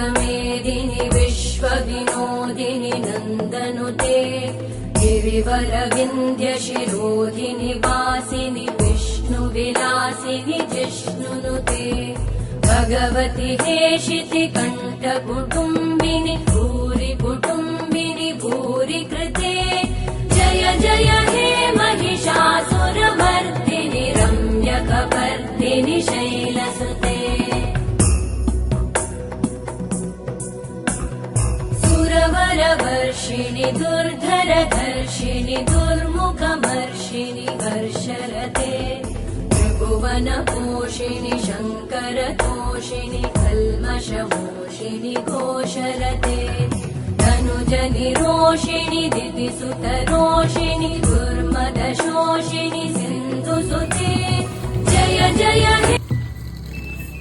विश्वमेदिनि विश्वविनोदिनि नन्दनुते गिरिवरविन्ध्यशिरोधिनि वासिनि विष्णुविलासिनि जिष्णुनुते भगवति हेशिति कण्ठकुटुम्बिनि भूरि कुटुम्बिनि भूरि कृते जय जय हे महिषासुरमर्दिनि रम्यकपर्दिनि शैलसुते सुरवरवर्षिणि दुर्धरधर्षिणि दुर्मुखमर्षिणि हर्षरते त्रिभुवनपोषिणि शङ्करतोषिणि कल्मषमोषिणि घोषरते तनुजनिरोषिणि दितिसुतरोषिणि दुर्मदशोषिणि सिन्धुसुते जय जय हे